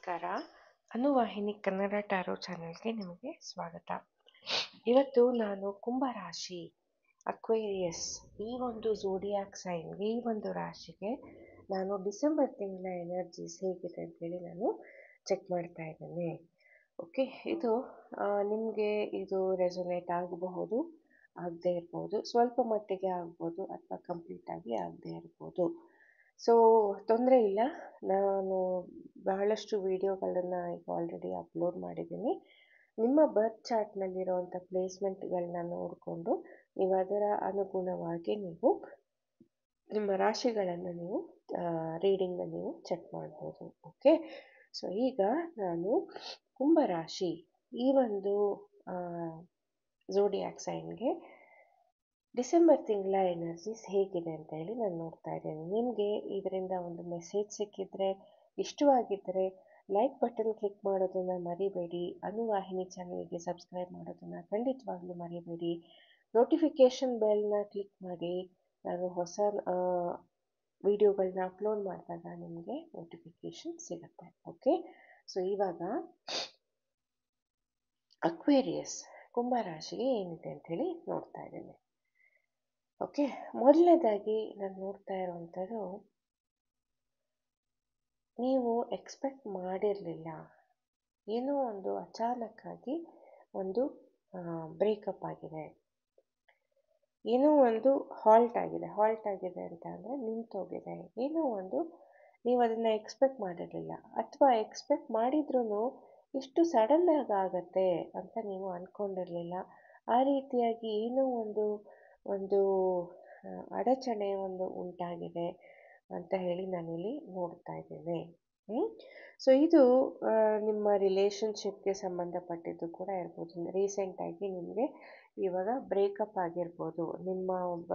ನಮಸ್ಕಾರ. ಅನುವಾಹಿನಿ ಕನ್ನಡ ಟ್ಯಾರೋ ಚಾನೆಲ್ಗೆ ನಿಮಗೆ ಸ್ವಾಗತ. ಇವತ್ತು ನಾನು ಕುಂಭರಾಶಿ ಅಕ್ವೇರಿಯಸ್ ಈ ಒಂದು ಝೋಡಿಯಾಕ್ ಸೈನ್ಗೆ ಈ ಒಂದು ರಾಶಿಗೆ ನಾನು ಡಿಸೆಂಬರ್ ತಿಂಗಳ ಎನರ್ಜೀಸ್ ಹೇಗಿದೆ ಅಂತೇಳಿ ನಾನು ಚೆಕ್ ಮಾಡ್ತಾ ಇದ್ದೇನೆ. ಓಕೆ, ಇದು ನಿಮಗೆ ಇದು ರೆಸೊನೇಟ್ ಆಗಬಹುದು, ಆಗದೆ ಇರ್ಬೋದು, ಸ್ವಲ್ಪ ಮಟ್ಟಿಗೆ ಆಗ್ಬೋದು ಅಥವಾ ಕಂಪ್ಲೀಟಾಗಿ ಆಗದೆ ಇರ್ಬೋದು. ಸೊ ತೊಂದರೆ ಇಲ್ಲ, ನಾನು ಬಹಳಷ್ಟು ವಿಡಿಯೋಗಳನ್ನು ಈಗ ಆಲ್ರೆಡಿ ಅಪ್ಲೋಡ್ ಮಾಡಿದ್ದೀನಿ. ನಿಮ್ಮ ಬರ್ತ್ ಚಾರ್ಟ್ನಲ್ಲಿರುವಂಥ ಪ್ಲೇಸ್ಮೆಂಟ್ಗಳನ್ನ ನೋಡಿಕೊಂಡು ನೀವು ಅದರ ಅನುಗುಣವಾಗಿ ನೀವು ನಿಮ್ಮ ರಾಶಿಗಳನ್ನು ನೀವು ರೀಡಿಂಗ್ನ ನೀವು ಚೆಕ್ ಮಾಡ್ಬೋದು. ಓಕೆ, ಸೊ ಈಗ ನಾನು ಕುಂಭರಾಶಿ ಈ ಒಂದು ಝೋಡಿಯಾಕ್ ಸೈನ್ಗೆ ಡಿಸೆಂಬರ್ ತಿಂಗಳ ಎನರ್ಜೀಸ್ ಹೇಗಿದೆ ಅಂತ ಹೇಳಿ ನಾನು ನೋಡ್ತಾ ಇದ್ದೇನೆ. ನಿಮಗೆ ಇದರಿಂದ ಒಂದು ಮೆಸೇಜ್ ಸಿಕ್ಕಿದ್ರೆ, ಇಷ್ಟವಾಗಿದ್ದರೆ ಲೈಕ್ ಬಟನ್ ಕ್ಲಿಕ್ ಮಾಡೋದನ್ನು ಮರಿಬೇಡಿ. ಅನುವಾಹಿನಿ ಚಾನಲ್ಗೆ ಸಬ್ಸ್ಕ್ರೈಬ್ ಮಾಡೋದನ್ನು ಖಂಡಿತವಾಗ್ಲೂ ಮರಿಬೇಡಿ. ನೋಟಿಫಿಕೇಷನ್ ಬೆಲ್ನ ಕ್ಲಿಕ್ ಮಾಡಿ, ನಾನು ಹೊಸ ವಿಡಿಯೋಗಳನ್ನ ಅಪ್ಲೋಡ್ ಮಾಡಿದಾಗ ನಿಮಗೆ ನೋಟಿಫಿಕೇಷನ್ ಸಿಗುತ್ತೆ. ಓಕೆ, ಸೊ ಇವಾಗ ಅಕ್ವೇರಿಯಸ್ ಕುಂಭರಾಶಿಗೆ ಏನಿದೆ ಅಂಥೇಳಿ ನೋಡ್ತಾ ಇದ್ದೇನೆ. ಓಕೆ, ಮೊದಲನೇದಾಗಿ ನಾನು ನೋಡ್ತಾ ಇರುವಂಥದ್ದು, ನೀವು ಎಕ್ಸ್ಪೆಕ್ಟ್ ಮಾಡಿರಲಿಲ್ಲ, ಏನೋ ಒಂದು ಅಚಾನಕ್ಕಾಗಿ ಒಂದು ಬ್ರೇಕಪ್ ಆಗಿದೆ, ಏನೋ ಒಂದು ಹಾಲ್ಟ್ ಆಗಿದೆ ಅಂತ ಅಂದರೆ ನಿಂತೋಗಿದೆ. ಏನೋ ಒಂದು ನೀವು ಅದನ್ನು ಎಕ್ಸ್ಪೆಕ್ಟ್ ಮಾಡಿರಲಿಲ್ಲ, ಅಥವಾ ಎಕ್ಸ್ಪೆಕ್ಟ್ ಮಾಡಿದ್ರೂ ಇಷ್ಟು ಸಡನ್ನಾಗಿ ಆಗತ್ತೆ ಅಂತ ನೀವು ಅಂದ್ಕೊಂಡಿರಲಿಲ್ಲ. ಆ ರೀತಿಯಾಗಿ ಏನೋ ಒಂದು ಅಡಚಣೆ ಉಂಟಾಗಿದೆ ಅಂತ ಹೇಳಿ ನಾನಿಲ್ಲಿ ನೋಡ್ತಾ ಇದ್ದೇನೆ. ಸೊ ಇದು ನಿಮ್ಮ ರಿಲೇಷನ್ಶಿಪ್ಗೆ ಸಂಬಂಧಪಟ್ಟಿದ್ದು ಕೂಡ ಇರ್ಬೋದು. ರೀಸೆಂಟಾಗಿ ನಿಮಗೆ ಇವಾಗ ಬ್ರೇಕಪ್ ಆಗಿರ್ಬೋದು, ನಿಮ್ಮ ಒಬ್ಬ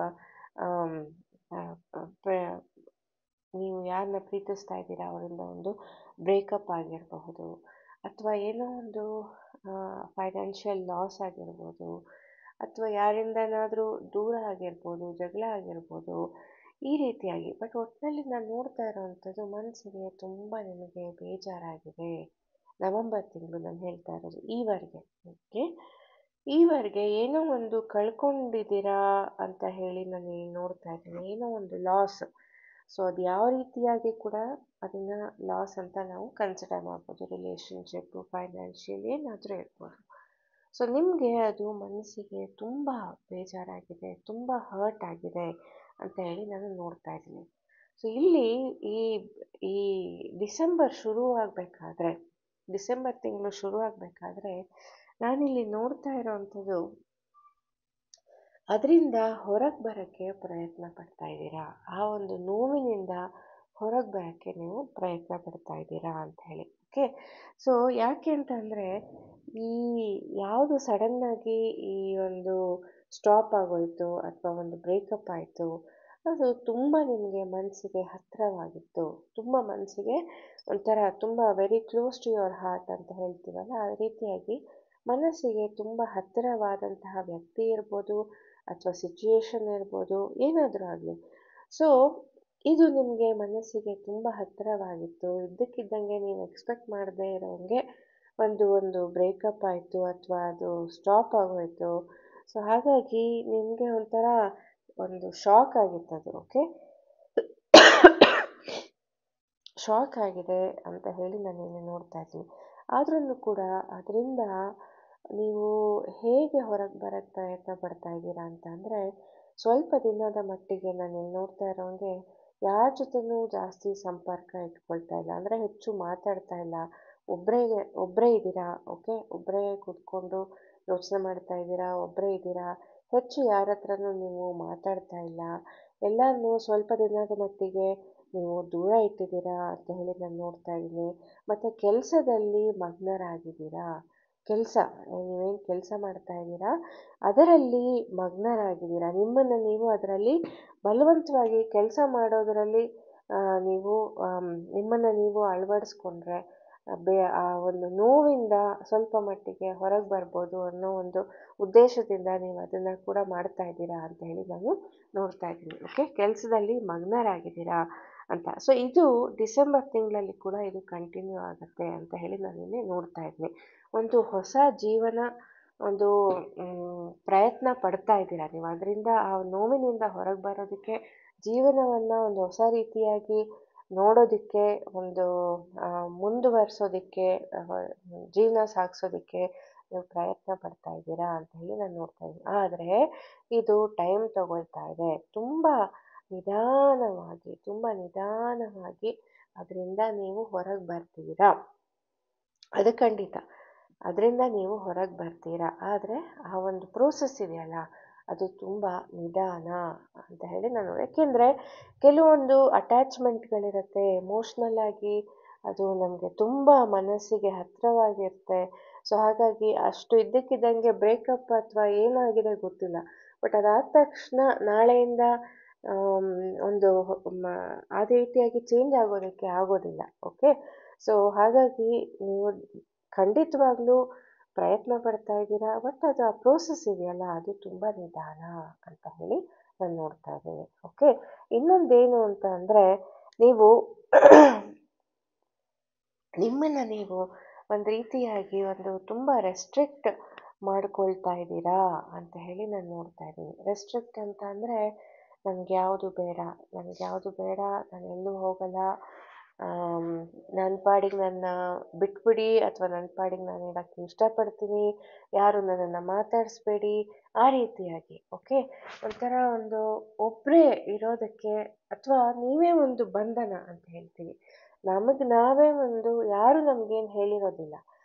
ನೀವು ಯಾರನ್ನ ಪ್ರೀತಿಸ್ತಾ ಇದ್ದೀರಾ ಅವರಿಂದ ಒಂದು ಬ್ರೇಕಪ್ ಆಗಿರಬಹುದು, ಅಥವಾ ಏನೋ ಒಂದು ಫೈನಾನ್ಷಿಯಲ್ ಲಾಸ್ ಆಗಿರ್ಬೋದು, ಅಥವಾ ಯಾರಿಂದನಾದರೂ ದೂರ ಆಗಿರ್ಬೋದು, ಜಗಳ ಆಗಿರ್ಬೋದು, ಈ ರೀತಿಯಾಗಿ. ಬಟ್ ಒಟ್ಟಿನಲ್ಲಿ ನಾನು ನೋಡ್ತಾ ಇರೋವಂಥದ್ದು, ಮನಸ್ಸಿಗೆ ತುಂಬ ನಿಮಗೆ ಬೇಜಾರಾಗಿದೆ. ನವೆಂಬರ್ ತಿಂಗಳು ನಾನು ಹೇಳ್ತಾ ಇರೋದು ಈವರೆಗೆ. ಓಕೆ, ಈವರೆಗೆ ಏನೋ ಒಂದು ಕಳ್ಕೊಂಡಿದ್ದೀರಾ ಅಂತ ಹೇಳಿ ನಾನು ನೋಡ್ತಾ ಇದ್ದೀನಿ. ಏನೋ ಒಂದು ಲಾಸ್. ಸೊ ಅದು ಯಾವ ರೀತಿಯಾಗಿ ಕೂಡ ಅದನ್ನು ಲಾಸ್ ಅಂತ ನಾವು ಕನ್ಸಿಡರ್ ಮಾಡ್ಬೋದು. ರಿಲೇಷನ್ಶಿಪ್ಪು, ಫೈನಾನ್ಷಿಯಲ್ ಏನಾದರೂ ಇರ್ಬೋದು. ಸೊ ನಿಮಗೆ ಅದು ಮನಸ್ಸಿಗೆ ತುಂಬ ಬೇಜಾರಾಗಿದೆ, ತುಂಬ ಹರ್ಟ್ ಆಗಿದೆ ಅಂತ ಹೇಳಿ ನಾನು ನೋಡ್ತಾ ಇದ್ದೀನಿ. ಸೊ ಇಲ್ಲಿ ಈ ಡಿಸೆಂಬರ್ ತಿಂಗಳು ಶುರು ಆಗಬೇಕಾದ್ರೆ ನಾನಿಲ್ಲಿ ನೋಡ್ತಾ ಇರೋವಂಥದ್ದು, ಅದರಿಂದ ಹೊರಗೆ ಬರೋಕ್ಕೆ ಪ್ರಯತ್ನ ಪಡ್ತಾ ಇದ್ದೀರಾ. ಆ ಒಂದು ನೋವಿನಿಂದ ಹೊರಗೆ ಬರೋಕ್ಕೆ ನೀವು ಪ್ರಯತ್ನ ಪಡ್ತಾ ಇದ್ದೀರಾ ಅಂತ ಹೇಳಿ. ಓಕೆ, ಸೊ ಯಾಕೆ ಅಂತಂದರೆ, ಈ ಯಾವುದು ಸಡನ್ನಾಗಿ ಈ ಒಂದು ಸ್ಟಾಪ್ ಆಗೋಯಿತು ಅಥವಾ ಒಂದು ಬ್ರೇಕಪ್ ಆಯಿತು, ಅದು ತುಂಬ ನಿಮಗೆ ಮನಸ್ಸಿಗೆ ಹತ್ತಿರವಾಗಿತ್ತು. ತುಂಬ ಮನಸ್ಸಿಗೆ ಒಂಥರ ತುಂಬ very close to your heart ಅಂತ ಹೇಳ್ತೀವಲ್ಲ, ಆ ರೀತಿಯಾಗಿ ಮನಸ್ಸಿಗೆ ತುಂಬ ಹತ್ತಿರವಾದಂತಹ ವ್ಯಕ್ತಿ ಇರ್ಬೋದು, ಅಥವಾ ಸಿಚುಯೇಷನ್ ಇರ್ಬೋದು, ಏನಾದರೂ ಆಗಲಿ. ಸೊ ಇದು ನಿಮಗೆ ಮನಸ್ಸಿಗೆ ತುಂಬ ಹತ್ತಿರವಾಗಿತ್ತು. ಇದ್ದಕ್ಕಿದ್ದಂಗೆ ನೀವು ಎಕ್ಸ್ಪೆಕ್ಟ್ ಮಾಡದೇ ಇರೋಂಗೆ ಒಂದು ಬ್ರೇಕಪ್ ಆಯಿತು ಅಥವಾ ಅದು ಸ್ಟಾಪ್ ಆಗೋಯಿತು. ಸೊ ಹಾಗಾಗಿ ನಿಮಗೆ ಒಂಥರ ಒಂದು ಶಾಕ್ ಆಗಿತ್ತು ಅದು. ಓಕೆ, ಶಾಕ್ ಆಗಿದೆ ಅಂತ ಹೇಳಿ ನಾನು ಇಲ್ಲಿ ನೋಡ್ತಾ ಇದ್ದೀನಿ. ಆದ್ರೂ ಕೂಡ ಅದರಿಂದ ನೀವು ಹೇಗೆ ಹೊರಗೆ ಬರೋಕ್ಕೆ ಪ್ರಯತ್ನ ಪಡ್ತಾ ಇದ್ದೀರಾ ಅಂತ ಅಂದರೆ, ಸ್ವಲ್ಪ ದಿನದ ಮಟ್ಟಿಗೆ ನಾನು ಇಲ್ಲಿ ನೋಡ್ತಾ ಇರೋಂಗೆ ಯಾರ ಜೊತೆನೂ ಜಾಸ್ತಿ ಸಂಪರ್ಕ ಇಟ್ಕೊಳ್ತಾ ಇಲ್ಲ, ಅಂದರೆ ಹೆಚ್ಚು ಮಾತಾಡ್ತಾ ಇಲ್ಲ. ಒಬ್ಬರೇ ಇದ್ದೀರಾ. ಓಕೆ, ಒಬ್ಬರೇ ಕೂತ್ಕೊಂಡು ಯೋಚನೆ ಮಾಡ್ತಾ ಇದ್ದೀರಾ, ಒಬ್ಬರೇ ಇದ್ದೀರಾ. ಹೆಚ್ಚು ಯಾರ ಹತ್ರನೂ ನೀವು ಮಾತಾಡ್ತಾ ಇಲ್ಲ. ಎಲ್ಲರನ್ನೂ ಸ್ವಲ್ಪ ದಿನದ ಮಟ್ಟಿಗೆ ನೀವು ದೂರ ಇಟ್ಟಿದ್ದೀರಾ ಅಂತ ಹೇಳಿ ನಾನು ನೋಡ್ತಾ ಇದ್ದೀನಿ. ಮತ್ತು ಕೆಲಸದಲ್ಲಿ ಮಗ್ನರಾಗಿದ್ದೀರಾ. ನೀವೇನು ಕೆಲಸ ಮಾಡ್ತಾ ಇದ್ದೀರಾ ಅದರಲ್ಲಿ ಮಗ್ನರಾಗಿದ್ದೀರಾ. ನಿಮ್ಮನ್ನು ನೀವು ಅದರಲ್ಲಿ ಬಲವಂತವಾಗಿ ಕೆಲಸ ಮಾಡೋದರಲ್ಲಿ ನೀವು ನಿಮ್ಮನ್ನು ನೀವು ಅಳವಡಿಸ್ಕೊಂಡ್ರೆ ಆ ಒಂದು ನೋವಿಂದ ಸ್ವಲ್ಪ ಮಟ್ಟಿಗೆ ಹೊರಗೆ ಬರ್ಬೋದು ಅನ್ನೋ ಒಂದು ಉದ್ದೇಶದಿಂದ ನೀವು ಅದನ್ನು ಕೂಡ ಮಾಡ್ತಾ ಇದ್ದೀರಾ ಅಂತ ಹೇಳಿ ನಾನು ನೋಡ್ತಾ ಇದ್ದೀನಿ. ಓಕೆ, ಕೆಲಸದಲ್ಲಿ ಮಗ್ನರಾಗಿದ್ದೀರಾ ಅಂತ. ಸೊ ಇದು ಡಿಸೆಂಬರ್ ತಿಂಗಳಲ್ಲಿ ಕೂಡ ಇದು ಕಂಟಿನ್ಯೂ ಆಗುತ್ತೆ ಅಂತ ಹೇಳಿ ನಾನಿಲ್ಲಿ ನೋಡ್ತಾ ಇದ್ದೀನಿ. ಒಂದು ಹೊಸ ಜೀವನ ಒಂದು ಪ್ರಯತ್ನ ಪಡ್ತಾ ಇದ್ದೀರಾ ನೀವು. ಅದರಿಂದ ಆ ನೋವಿನಿಂದ ಹೊರಗೆ ಬರೋದಕ್ಕೆ, ಜೀವನವನ್ನು ಒಂದು ಹೊಸ ರೀತಿಯಾಗಿ ನೋಡೋದಕ್ಕೆ, ಒಂದು ಮುಂದುವರಿಸೋದಕ್ಕೆ, ಜೀವನ ಸಾಗಿಸೋದಕ್ಕೆ ನೀವು ಪ್ರಯತ್ನ ಪಡ್ತಾ ಇದ್ದೀರಾ ಅಂತ ಹೇಳಿ ನಾನು ನೋಡ್ತಾ ಇದ್ದೀನಿ. ಆದರೆ ಇದು ಟೈಮ್ ತಗೊಳ್ತಾ ಇದೆ. ತುಂಬ ನಿಧಾನವಾಗಿ ಅದರಿಂದ ನೀವು ಹೊರಗೆ ಬರ್ತೀರಾ. ಅದು ಖಂಡಿತ. ಅದರಿಂದ ನೀವು ಹೊರಗೆ ಬರ್ತೀರಾ. ಆದರೆ ಆ ಒಂದು ಪ್ರೋಸೆಸ್ ಇದೆಯಲ್ಲ, ಅದು ತುಂಬ ನಿಧಾನ ಅಂತ ಹೇಳಿ ನಾನು, ಯಾಕೆಂದರೆ ಕೆಲವೊಂದು ಅಟ್ಯಾಚ್ಮೆಂಟ್ಗಳಿರುತ್ತೆ, ಎಮೋಷ್ನಲ್ ಆಗಿ ಅದು ನಮಗೆ ತುಂಬ ಮನಸ್ಸಿಗೆ ಹತ್ತಿರವಾಗಿರುತ್ತೆ. ಸೊ ಹಾಗಾಗಿ ಅಷ್ಟು ಇದ್ದಕ್ಕಿದ್ದಂಗೆ ಬ್ರೇಕಪ್ ಅಥವಾ ಏನಾಗಿದೆ ಗೊತ್ತಿಲ್ಲ, ಬಟ್ ಅದಾದ ತಕ್ಷಣ ನಾಳೆಯಿಂದ ಒಂದು ಆ ರೀತಿಯಾಗಿ ಚೇಂಜ್ ಆಗೋದಕ್ಕೆ ಆಗೋದಿಲ್ಲ. ಓಕೆ, ಸೊ ಹಾಗಾಗಿ ನೀವು ಖಂಡಿತವಾಗ್ಲೂ ಪ್ರಯತ್ನ ಪಡ್ತಾ ಇದ್ದೀರಾ, ಬಟ್ ಅದು ಆ ಪ್ರೋಸೆಸ್ ಇದೆಯಲ್ಲ, ಅದು ತುಂಬ ನಿಧಾನ ಅಂತ ಹೇಳಿ ನಾನು ನೋಡ್ತಾ ಇದ್ದೀನಿ. ಓಕೆ, ಇನ್ನೊಂದೇನು ಅಂತ ಅಂದರೆ, ನೀವು ನಿಮ್ಮನ್ನು ನೀವು ಒಂದು ರೀತಿಯಾಗಿ ಒಂದು ತುಂಬ ರೆಸ್ಟ್ರಿಕ್ಟ್ ಮಾಡ್ಕೊಳ್ತಾ ಇದ್ದೀರಾ ಅಂತ ಹೇಳಿ ನಾನು ನೋಡ್ತಾ ಇದ್ದೀನಿ. ರೆಸ್ಟ್ರಿಕ್ಟ್ ಅಂತ ಅಂದರೆ, ನನಗೆ ಯಾವುದು ಬೇಡ, ನಾನು ಎಲ್ಲೂ ಹೋಗಲ್ಲ, ನನ್ನ ಪಾಡಿಗೆ ನನ್ನ ಬಿಟ್ಬಿಡಿ, ಅಥವಾ ನನ್ನ ಪಾಡಿಗೆ ನಾನು ಇರೋಕ್ಕೆ ಇಷ್ಟಪಡ್ತೀನಿ, ಯಾರು ನನ್ನನ್ನು ಮಾತಾಡಿಸ್ಬೇಡಿ, ಆ ರೀತಿಯಾಗಿ. ಓಕೆ, ಒಂಥರ ಒಂದು ಒಬ್ಬರೇ ಇರೋದಕ್ಕೆ, ಅಥವಾ ನೀವೇ ಒಂದು ಬಂಧನ ಅಂತ ಹೇಳ್ತೀವಿ. ನಮಗೆ ನಾವೇ ಒಂದು, ಯಾರು ನಮಗೇನು ಹೇಳಿರೋದಿಲ್ಲ,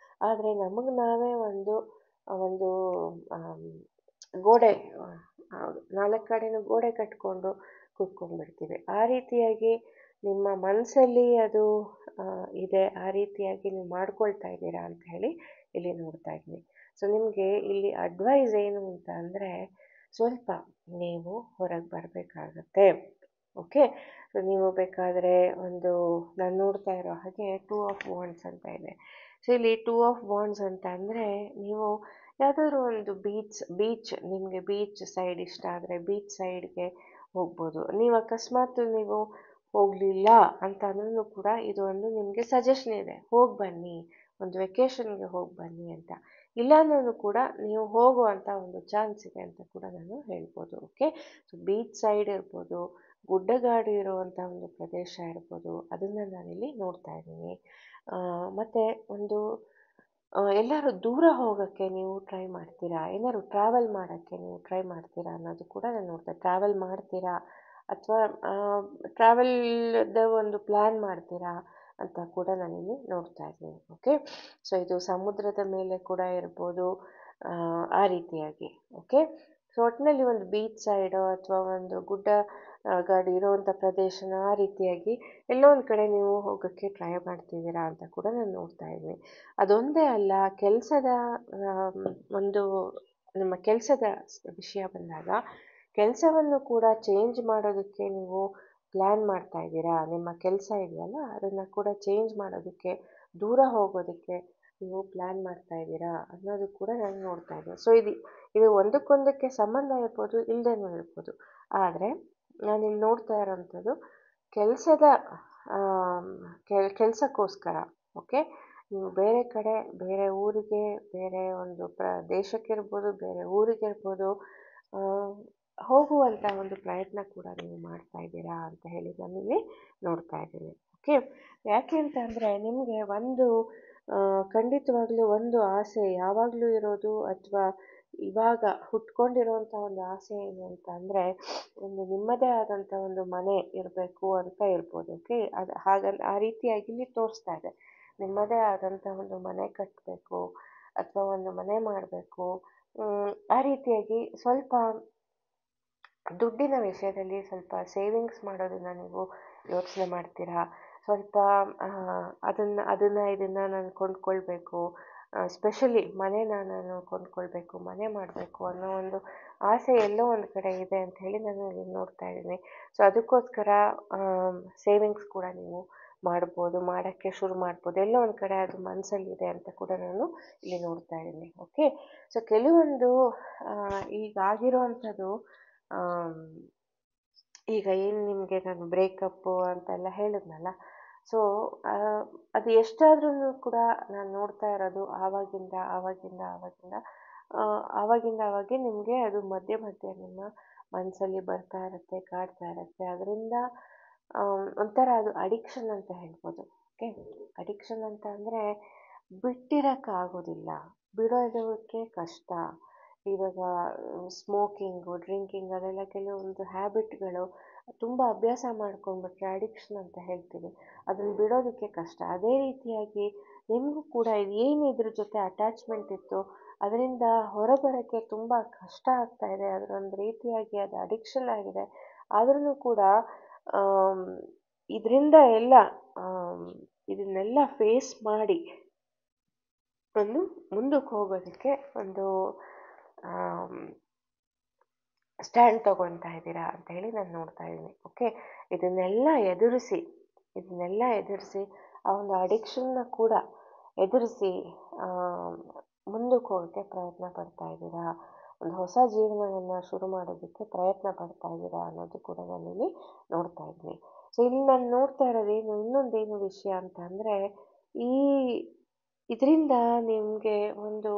ಆದರೆ ನಮಗೆ ನಾವೇ ಒಂದು ಒಂದು ಗೋಡೆ, 4 ಕಡೆನೂ ಗೋಡೆ ಕಟ್ಕೊಂಡು ಕೂತ್ಕೊಂಡ್ಬಿಡ್ತೀವಿ. ಆ ರೀತಿಯಾಗಿ ನಿಮ್ಮ ಮನಸ್ಸಲ್ಲಿ ಅದು ಇದೆ, ಆ ರೀತಿಯಾಗಿ ನೀವು ಮಾಡ್ಕೊಳ್ತಾ ಇದ್ದೀರಾ ಅಂತ ಹೇಳಿ ಇಲ್ಲಿ ನೋಡ್ತಾ ಇದ್ದೀನಿ. ಸೊ ನಿಮಗೆ ಇಲ್ಲಿ ಅಡ್ವೈಸ್ ಏನು ಅಂತ ಅಂದರೆ, ಸ್ವಲ್ಪ ನೀವು ಹೊರಗೆ ಬರಬೇಕಾಗತ್ತೆ. ಓಕೆ, ಸೊ ನೀವು ಬೇಕಾದರೆ ನಾನು ನೋಡ್ತಾ ಇರೋ ಹಾಗೆ 2 ಆಫ್ ವಾಂಡ್ಸ್ ಅಂತ ಇದೆ. ಸೊ ಇಲ್ಲಿ 2 ಆಫ್ ವಾಂಡ್ಸ್ ಅಂತ ಅಂದರೆ, ನೀವು ಯಾವುದಾದ್ರೂ ಒಂದು ಬೀಚ್ ನಿಮಗೆ ಬೀಚ್ ಸೈಡ್ ಇಷ್ಟ ಆದರೆ ಬೀಚ್ ಸೈಡ್ಗೆ ಹೋಗ್ಬೋದು. ನೀವು ಅಕಸ್ಮಾತ್ ನೀವು ಹೋಗಲಿಲ್ಲ ಅಂತ ಅಂದ್ರೂ ಕೂಡ ಇದು ಒಂದು ನಿಮಗೆ ಸಜೆಷನ್ ಇದೆ, ಹೋಗಿ ಬನ್ನಿ, ಒಂದು ವೆಕೇಷನ್ಗೆ ಹೋಗಿ ಬನ್ನಿ ಅಂತ. ಇಲ್ಲಾಂದ್ರೂ ಕೂಡ ನೀವು ಹೋಗುವಂಥ ಒಂದು ಚಾನ್ಸ್ ಇದೆ ಅಂತ ಕೂಡ ನಾನು ಹೇಳ್ಬೋದು. ಓಕೆ, ಸೊ ಬೀಚ್ ಸೈಡ್ ಇರ್ಬೋದು, ಗುಡ್ಡಗಾಡು ಇರುವಂಥ ಒಂದು ಪ್ರದೇಶ ಇರ್ಬೋದು, ಅದನ್ನು ನಾನಿಲ್ಲಿ ನೋಡ್ತಾ ಇದ್ದೀನಿ. ಮತ್ತು ಎಲ್ಲರೂ ದೂರ ಹೋಗೋಕ್ಕೆ ನೀವು ಟ್ರೈ ಮಾಡ್ತೀರಾ, ಏನಾದ್ರು ಟ್ರಾವೆಲ್ ಮಾಡೋಕ್ಕೆ ನೀವು ಟ್ರೈ ಮಾಡ್ತೀರಾ ಅನ್ನೋದು ಕೂಡ ನಾನು ನೋಡ್ತಾ. ಟ್ರಾವೆಲ್ ಮಾಡ್ತೀರಾ ಅಥವಾ ಟ್ರಾವೆಲ್ದ ಒಂದು ಪ್ಲ್ಯಾನ್ ಮಾಡ್ತೀರಾ ಅಂತ ಕೂಡ ನಾನಿಲ್ಲಿ ನೋಡ್ತಾ ಇದ್ದೀನಿ. ಓಕೆ, ಸೊ ಇದು ಸಮುದ್ರದ ಮೇಲೆ ಕೂಡ ಇರ್ಬೋದು, ಆ ರೀತಿಯಾಗಿ. ಓಕೆ, ಸೊ ಒಟ್ಟಿನಲ್ಲಿ ಒಂದು ಬೀಚ್ ಸೈಡು ಅಥವಾ ಒಂದು ಗಾಡು ಇರೋವಂಥ ಪ್ರದೇಶನ, ಆ ರೀತಿಯಾಗಿ ಎಲ್ಲೋ ಒಂದು ಕಡೆ ನೀವು ಹೋಗೋಕ್ಕೆ ಟ್ರೈ ಮಾಡ್ತಿದ್ದೀರಾ ಅಂತ ಕೂಡ ನಾನು ನೋಡ್ತಾ ಇದ್ದೀನಿ. ಅದೊಂದೇ ಅಲ್ಲ, ನಿಮ್ಮ ಕೆಲಸದ ವಿಷಯ ಬಂದಾಗ, ಕೆಲಸವನ್ನು ಕೂಡ ಚೇಂಜ್ ಮಾಡೋದಕ್ಕೆ ನೀವು ಪ್ಲ್ಯಾನ್ ಮಾಡ್ತಾ ಇದ್ದೀರಾ. ನಿಮ್ಮ ಕೆಲಸ ಇದೆಯಲ್ಲ, ಅದನ್ನು ಕೂಡ ಚೇಂಜ್ ಮಾಡೋದಕ್ಕೆ, ದೂರ ಹೋಗೋದಕ್ಕೆ ನೀವು ಪ್ಲ್ಯಾನ್ ಮಾಡ್ತಾ ಇದ್ದೀರಾ ಅನ್ನೋದು ಕೂಡ ನಾನು ನೋಡ್ತಾ ಇದ್ದೀನಿ. ಸೊ ಇದು ಒಂದಕ್ಕೊಂದಕ್ಕೆ ಸಂಬಂಧ ಇರ್ಬೋದು, ಇಲ್ಲದೇನೂ ಇರ್ಬೋದು. ಆದರೆ ನಾನಿಲ್ಲಿ ನೋಡ್ತಾ ಇರೋವಂಥದ್ದು ಕೆಲಸಕ್ಕೋಸ್ಕರ. ಓಕೆ, ನೀವು ಬೇರೆ ಕಡೆ, ಬೇರೆ ಊರಿಗೆ, ಬೇರೆ ಒಂದು ದೇಶಕ್ಕಿರ್ಬೋದು, ಬೇರೆ ಊರಿಗಿರ್ಬೋದು, ಹೋಗುವಂಥ ಒಂದು ಪ್ರಯತ್ನ ಕೂಡ ನೀವು ಮಾಡ್ತಾ ಇದ್ದೀರಾ ಅಂತ ಹೇಳಿ ನಾನಿಲ್ಲಿ ನೋಡ್ತಾ ಇದ್ದೀನಿ. ಓಕೆ, ಯಾಕೆ ಅಂತ ಅಂದರೆ, ನಿಮಗೆ ಖಂಡಿತವಾಗ್ಲೂ ಒಂದು ಆಸೆ ಯಾವಾಗಲೂ ಇರೋದು, ಅಥವಾ ಇವಾಗ ಹುಟ್ಕೊಂಡಿರೋಂಥ ಒಂದು ಆಸೆ ಏನು ಅಂತ ಅಂದರೆ, ಒಂದು ನಿಮ್ಮದೇ ಆದಂಥ ಒಂದು ಮನೆ ಇರಬೇಕು ಅಂತ ಇರ್ಬೋದು. ಓಕೆ, ಆ ರೀತಿಯಾಗಿ ಇಲ್ಲಿ ತೋರಿಸ್ತಾ ಇದೆ. ನಿಮ್ಮದೇ ಆದಂಥ ಒಂದು ಮನೆ ಕಟ್ಟಬೇಕು, ಅಥವಾ ಒಂದು ಮನೆ ಮಾಡಬೇಕು, ಆ ರೀತಿಯಾಗಿ ಸ್ವಲ್ಪ ದುಡ್ಡಿನ ವಿಷಯದಲ್ಲಿ ಸ್ವಲ್ಪ ಸೇವಿಂಗ್ಸ್ ಮಾಡೋದನ್ನು ನೀವು ಯೋಚನೆ ಮಾಡ್ತೀರಾ. ಸ್ವಲ್ಪ ಇದನ್ನು ನಾನು ಕೊಂಡ್ಕೊಳ್ಬೇಕು, ಸ್ಪೆಷಲಿ ಮನೆನ ನಾನು ಕೊಂಡ್ಕೊಳ್ಬೇಕು, ಮನೆ ಮಾಡಬೇಕು ಅನ್ನೋ ಒಂದು ಆಸೆ ಎಲ್ಲೋ ಒಂದು ಕಡೆ ಇದೆ ಅಂತ ಹೇಳಿ ನಾನು ಇಲ್ಲಿ ನೋಡ್ತಾ ಇದ್ದೀನಿ. ಸೊ ಅದಕ್ಕೋಸ್ಕರ ಸೇವಿಂಗ್ಸ್ ಕೂಡ ನೀವು ಮಾಡೋಕ್ಕೆ ಶುರು ಮಾಡ್ಬೋದು. ಎಲ್ಲೋ ಒಂದು ಕಡೆ ಅದು ಮನಸ್ಸಲ್ಲಿದೆ ಅಂತ ಕೂಡ ನಾನು ಇಲ್ಲಿ ನೋಡ್ತಾ ಇದ್ದೀನಿ. ಓಕೆ, ಸೊ ಕೆಲವೊಂದು ಈಗಾಗಿರೋವಂಥದ್ದು ಈಗ ಏನು ನಿಮಗೆ ನಾನು ಬ್ರೇಕಪ್ಪು ಅಂತೆಲ್ಲ ಹೇಳಿದ್ನಲ್ಲ, ಸೊ ಅದು ಎಷ್ಟಾದ್ರೂ ಕೂಡ ನಾನು ನೋಡ್ತಾ ಇರೋದು ಆವಾಗಿಂದ ಆವಾಗೆ ನಿಮಗೆ ಅದು ಮಧ್ಯೆ ಮಧ್ಯೆ ನಿಮ್ಮ ಮನಸ್ಸಲ್ಲಿ ಬರ್ತಾ ಇರುತ್ತೆ, ಕಾಡ್ತಾ ಇರುತ್ತೆ. ಅದರಿಂದ ಒಂಥರ ಅದು ಅಡಿಕ್ಷನ್ ಅಂತ ಹೇಳ್ಬೋದು. ಓಕೆ, ಅಡಿಕ್ಷನ್ ಅಂತ ಅಂದರೆ ಬಿಟ್ಟಿರೋಕ್ಕಾಗೋದಿಲ್ಲ, ಬಿಡೋದಕ್ಕೆ ಕಷ್ಟ. ಇವಾಗ ಸ್ಮೋಕಿಂಗು, ಡ್ರಿಂಕಿಂಗ್ ಅದೆಲ್ಲ ಕೆಲವೊಂದು ಹ್ಯಾಬಿಟ್ಗಳು ತುಂಬ ಅಭ್ಯಾಸ ಮಾಡ್ಕೊಂಡ್ಬಿಟ್ರೆ ಅಡಿಕ್ಷನ್ ಅಂತ ಹೇಳ್ತೀವಿ. ಅದನ್ನು ಬಿಡೋದಕ್ಕೆ ಕಷ್ಟ. ಅದೇ ರೀತಿಯಾಗಿ ನಿಮಗೂ ಕೂಡ ಏನು ಇದ್ರ ಜೊತೆ ಅಟ್ಯಾಚ್ಮೆಂಟ್ ಇತ್ತು ಅದರಿಂದ ಹೊರಬರೋಕ್ಕೆ ತುಂಬ ಕಷ್ಟ ಆಗ್ತಾ ಇದೆ. ಅದರೊಂದು ರೀತಿಯಾಗಿ ಅದು ಅಡಿಕ್ಷನ್ ಆಗಿದೆ. ಆದ್ರೂ ಕೂಡ ಇದರಿಂದ ಎಲ್ಲ ಇದನ್ನೆಲ್ಲ ಫೇಸ್ ಮಾಡಿ ಒಂದು ಮುಂದಕ್ಕೆ ಹೋಗೋದಕ್ಕೆ ಒಂದು ಸ್ಟ್ಯಾಂಡ್ ತಗೊಳ್ತಾ ಇದ್ದೀರಾ ಅಂತ ಹೇಳಿ ನಾನು ನೋಡ್ತಾ ಇದ್ದೀನಿ. ಓಕೆ, ಇದನ್ನೆಲ್ಲ ಎದುರಿಸಿ ಆ ಒಂದು ಅಡಿಕ್ಷನ್ನ ಕೂಡ ಎದುರಿಸಿ ಮುಂದಕ್ಕೆ ಹೋಗೋಕ್ಕೆ ಪ್ರಯತ್ನ ಪಡ್ತಾ ಇದ್ದೀರಾ, ಒಂದು ಹೊಸ ಜೀವನವನ್ನು ಶುರು ಮಾಡೋದಕ್ಕೆ ಪ್ರಯತ್ನ ಪಡ್ತಾ ಇದ್ದೀರಾ ಅನ್ನೋದು ಕೂಡ ನಾನಿಲ್ಲಿ ನೋಡ್ತಾ ಇದ್ದೀನಿ. ಸೊ ಇಲ್ಲಿ ನಾನು ನೋಡ್ತಾ ಇರೋದೇನು, ಇನ್ನೊಂದೇನು ವಿಷಯ ಅಂತ ಅಂದರೆ, ಇದರಿಂದ ನಿಮಗೆ ಒಂದು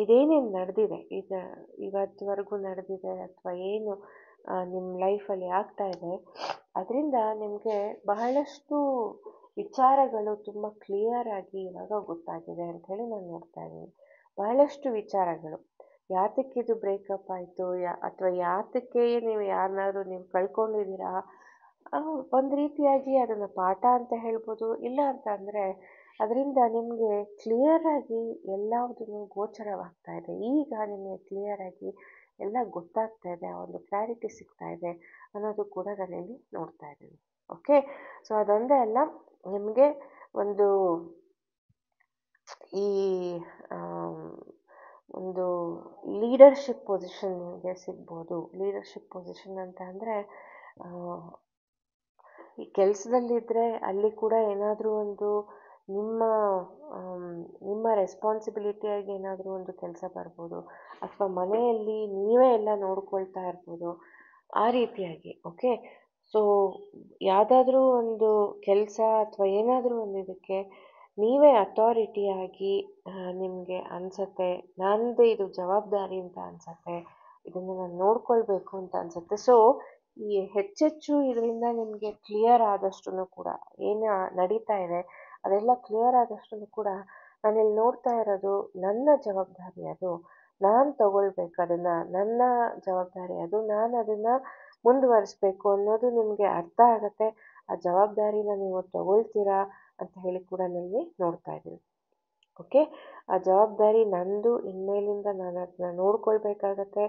ಇದೇನೇನು ನಡೆದಿದೆ, ಇವತ್ತುವರೆಗೂ ನಡೆದಿದೆ ಅಥವಾ ಏನು ನಿಮ್ಮ ಲೈಫಲ್ಲಿ ಆಗ್ತಾ ಇದೆ, ಅದರಿಂದ ನಿಮಗೆ ಬಹಳಷ್ಟು ವಿಚಾರಗಳು ತುಂಬ ಕ್ಲಿಯರ್ ಆಗಿ ಇವಾಗ ಗೊತ್ತಾಗಿದೆ ಅಂತ ಹೇಳಿ ನಾನು ನೋಡ್ತಾ ಇದ್ದೀನಿ. ಬಹಳಷ್ಟು ವಿಚಾರಗಳು, ಯಾತಕ್ಕಿದು ಬ್ರೇಕಪ್ ಆಯಿತು, ಅಥವಾ ಯಾತಕ್ಕೆ ನೀವು ಯಾರನ್ನಾದ್ರೂ ನೀವು ಕಳ್ಕೊಂಡಿದ್ದೀರಾ, ಒಂದು ರೀತಿಯಾಗಿ ಅದನ್ನು ಪಾಠ ಅಂತ ಹೇಳ್ಬೋದು. ಇಲ್ಲ ಅಂತ ಅಂದರೆ ಅದರಿಂದ ನಿಮಗೆ ಕ್ಲಿಯರಾಗಿ ಎಲ್ಲದನ್ನು ಗೋಚರವಾಗ್ತಾ ಇದೆ. ಈಗ ನಿಮಗೆ ಕ್ಲಿಯರಾಗಿ ಎಲ್ಲ ಗೊತ್ತಾಗ್ತಾ ಇದೆ, ಆ ಒಂದು ಕ್ಲಾರಿಟಿ ಸಿಗ್ತಾ ಇದೆ ಅನ್ನೋದು ಕೂಡ ನಾನಿಲ್ಲಿ ನೋಡ್ತಾ ಇದ್ದೀನಿ. ಓಕೆ, ಸೊ ಅದೊಂದೇ ಅಲ್ಲ, ನಿಮಗೆ ಒಂದು ಈ ಒಂದು ಲೀಡರ್ಶಿಪ್ ಪೊಸಿಷನ್ ನಿಮಗೆ ಸಿಗ್ಬೋದು. ಲೀಡರ್ಶಿಪ್ ಪೊಸಿಷನ್ ಅಂತ ಅಂದರೆ ಈ ಕೆಲಸದಲ್ಲಿದ್ದರೆ ಅಲ್ಲಿ ಕೂಡ ಏನಾದರೂ ಒಂದು ನಿಮ್ಮ ರೆಸ್ಪಾನ್ಸಿಬಿಲಿಟಿಯಾಗಿ ಏನಾದರೂ ಒಂದು ಕೆಲಸ ಬರ್ಬೋದು, ಅಥವಾ ಮನೆಯಲ್ಲಿ ನೀವೇ ಎಲ್ಲ ನೋಡ್ಕೊಳ್ತಾ ಇರ್ಬೋದು, ಆ ರೀತಿಯಾಗಿ. ಓಕೆ, ಸೊ ಯಾವುದಾದ್ರೂ ಒಂದು ಕೆಲಸ ಅಥವಾ ಏನಾದರೂ ಒಂದು ಇದಕ್ಕೆ ನೀವೇ ಅಥಾರಿಟಿಯಾಗಿ ನಿಮಗೆ ಅನಿಸುತ್ತೆ, ನನ್ನದು ಇದು ಜವಾಬ್ದಾರಿ ಅಂತ ಅನಿಸುತ್ತೆ, ಇದನ್ನು ನಾನು ನೋಡ್ಕೊಳ್ಬೇಕು ಅಂತ ಅನಿಸುತ್ತೆ. ಸೊ ಈ ಹೆಚ್ಚೆಚ್ಚು ಇದರಿಂದ ನಿಮಗೆ ಕ್ಲಿಯರ್ ಆದಷ್ಟು ಕೂಡ ಏನು ನಡೀತಾ ಇದೆ ಅದೆಲ್ಲ ಕ್ಲಿಯರ್ ಆದಷ್ಟು ಕೂಡ ನಾನಿಲ್ಲಿ ನೋಡ್ತಾ ಇರೋದು ನನ್ನ ಜವಾಬ್ದಾರಿ, ಅದು ನಾನು ತಗೊಳ್ಬೇಕು, ಅದನ್ನು ನನ್ನ ಜವಾಬ್ದಾರಿ, ಅದು ನಾನು ಅದನ್ನು ಮುಂದುವರಿಸ್ಬೇಕು ಅನ್ನೋದು ನಿಮಗೆ ಅರ್ಥ ಆಗುತ್ತೆ. ಆ ಜವಾಬ್ದಾರಿನ ನೀವು ತಗೊಳ್ತೀರಾ ಅಂತ ಹೇಳಿ ಕೂಡ ನನಗೆ ನೋಡ್ತಾ ಇದ್ದೀನಿ. ಓಕೆ, ಆ ಜವಾಬ್ದಾರಿ ನಂದು, ಇನ್ಮೇಲಿಂದ ನಾನು ಅದನ್ನ ನೋಡ್ಕೊಳ್ಬೇಕಾಗತ್ತೆ,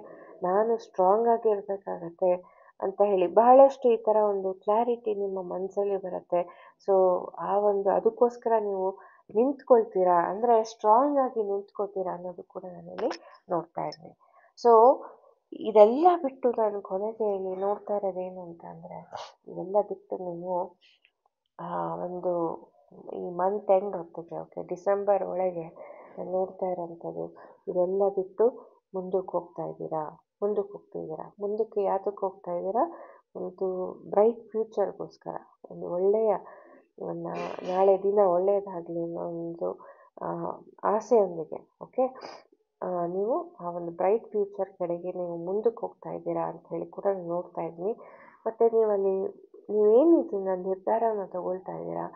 ನಾನು ಸ್ಟ್ರಾಂಗ್ ಆಗಿ ಇರಬೇಕಾಗತ್ತೆ ಅಂತ ಹೇಳಿ ಬಹಳಷ್ಟು ಈ ಥರ ಒಂದು ಕ್ಲಾರಿಟಿ ನಿಮ್ಮ ಮನಸ್ಸಲ್ಲಿ ಬರುತ್ತೆ. ಸೊ ಅದಕ್ಕೋಸ್ಕರ ನೀವು ನಿಂತ್ಕೊಳ್ತೀರಾ, ಅಂದರೆ ಸ್ಟ್ರಾಂಗ್ ಆಗಿ ನಿಂತ್ಕೊಳ್ತೀರಾ ಅನ್ನೋದು ಕೂಡ ನಾನಿಲ್ಲಿ ನೋಡ್ತಾ ಇದ್ದೀನಿ. ಸೊ ಇದೆಲ್ಲ ಬಿಟ್ಟು ನಾನು ಕೊನೆಗೆ ಇಲ್ಲಿ ನೋಡ್ತಾ ಇರೋದೇನು ಅಂತ ಅಂದರೆ, ಇದೆಲ್ಲ ಬಿಟ್ಟು ನೀವು ಒಂದು ಈ ಮಂತ್ ಎಂಡ್ ಹೊತ್ತಿಗೆ, ಓಕೆ, ಡಿಸೆಂಬರ್ ಒಳಗೆ ನಾನು ನೋಡ್ತಾ ಇರೋಂಥದ್ದು, ಇದೆಲ್ಲ ಬಿಟ್ಟು ಮುಂದಕ್ಕೆ ಹೋಗ್ತಿದ್ದೀರಾ. ಮುಂದಕ್ಕೆ ಯಾತಕ್ಕೆ ಹೋಗ್ತಾ ಇದ್ದೀರಾ? ಒಂದು ಬ್ರೈಟ್ ಫ್ಯೂಚರ್ಗೋಸ್ಕರ, ಒಂದು ಒಳ್ಳೆಯ ನಾಳೆ ದಿನ ಒಳ್ಳೆಯದಾಗಲಿ ಅನ್ನೋ ಒಂದು ಆಸೆಯೊಂದಿಗೆ. ಓಕೆ, ನೀವು ಆ ಒಂದು ಬ್ರೈಟ್ ಫ್ಯೂಚರ್ ಕಡೆಗೆ ನೀವು ಮುಂದಕ್ಕೆ ಹೋಗ್ತಾ ಇದ್ದೀರಾ ಅಂತ ಹೇಳಿ ಕೂಡ ನಾನು ನೋಡ್ತಾ ಇದ್ದೀನಿ. ಮತ್ತು ನೀವೇನು ಇದನ್ನು ನಿರ್ಧಾರನ ತಗೊಳ್ತಾ ಇದ್ದೀರಾ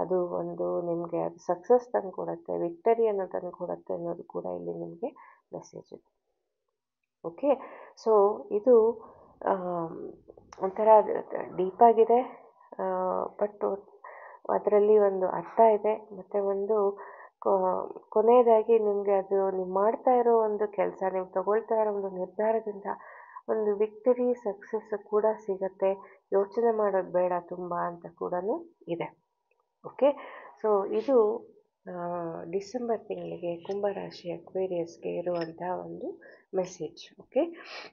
ಅದು ಒಂದು ನಿಮಗೆ ಅದು ಸಕ್ಸಸ್ ತಂದು ಕೊಡುತ್ತೆ, ವಿಕ್ಟರಿಯನ್ನು ತಂದು ಕೊಡುತ್ತೆ ಅನ್ನೋದು ಕೂಡ ಇಲ್ಲಿ ನಿಮಗೆ ಮೆಸೇಜ್ ಇದೆ. ಓಕೆ, ಸೊ ಇದು ಒಂಥರ ಡೀಪಾಗಿದೆ, ಬಟ್ ಅದರಲ್ಲಿ ಒಂದು ಅರ್ಥ ಇದೆ. ಮತ್ತು ಒಂದು ಕೊನೆಯದಾಗಿ ನಿಮಗೆ ಅದು ನೀವು ಮಾಡ್ತಾ ಇರೋ ಒಂದು ಕೆಲಸ, ನೀವು ತಗೊಳ್ತಾ ಇರೋ ಒಂದು ನಿರ್ಧಾರದಿಂದ ಒಂದು ವಿಕ್ಟರಿ, ಸಕ್ಸಸ್ ಕೂಡ ಸಿಗತ್ತೆ, ಯೋಚನೆ ಮಾಡೋದು ಬೇಡ ತುಂಬ ಅಂತ ಕೂಡ ಇದೆ. ಓಕೆ, ಸೊ ಇದು ಡಿಸೆಂಬರ್ ತಿಂಗಳಿಗೆ ಕುಂಭರಾಶಿ ಅಕ್ವೇರಿಯಸ್ಗೆ ಇರುವಂತಹ ಒಂದು ಮೆಸೇಜ್. ಓಕೆ,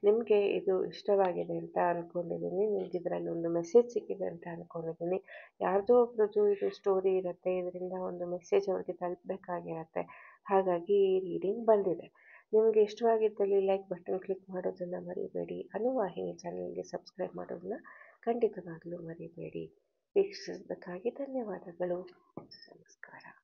ನಿಮಗೆ ಇದು ಇಷ್ಟವಾಗಿದೆ ಅಂತ ಅಂದ್ಕೊಂಡಿದ್ದೀನಿ, ನಿಮ್ಗೆ ಇದರಲ್ಲಿ ಒಂದು ಮೆಸೇಜ್ ಸಿಕ್ಕಿದೆ ಅಂತ ಅಂದ್ಕೊಂಡಿದ್ದೀನಿ. ಯಾರ್ದೋ ಒಬ್ರದ್ದು ಇದು ಸ್ಟೋರಿ ಇರುತ್ತೆ, ಇದರಿಂದ ಒಂದು ಮೆಸೇಜ್ ಅವ್ರಿಗೆ ತಲುಪಬೇಕಾಗಿರತ್ತೆ, ಹಾಗಾಗಿ ಈ ರೀಡಿಂಗ್ ಬಂದಿದೆ. ನಿಮಗೆ ಇಷ್ಟವಾಗಿದ್ದಲ್ಲಿ ಲೈಕ್ ಬಟನ್ ಕ್ಲಿಕ್ ಮಾಡೋದನ್ನು ಮರಿಬೇಡಿ. ಅನುವಾಹಿನಿ ಚಾನಲ್ಗೆ ಸಬ್ಸ್ಕ್ರೈಬ್ ಮಾಡೋದನ್ನು ಖಂಡಿತವಾಗಲೂ ಮರಿಬೇಡಿ. ವೀಕ್ಷಿಸಿದ್ದಕ್ಕಾಗಿ ಧನ್ಯವಾದಗಳು. ನಮಸ್ಕಾರ.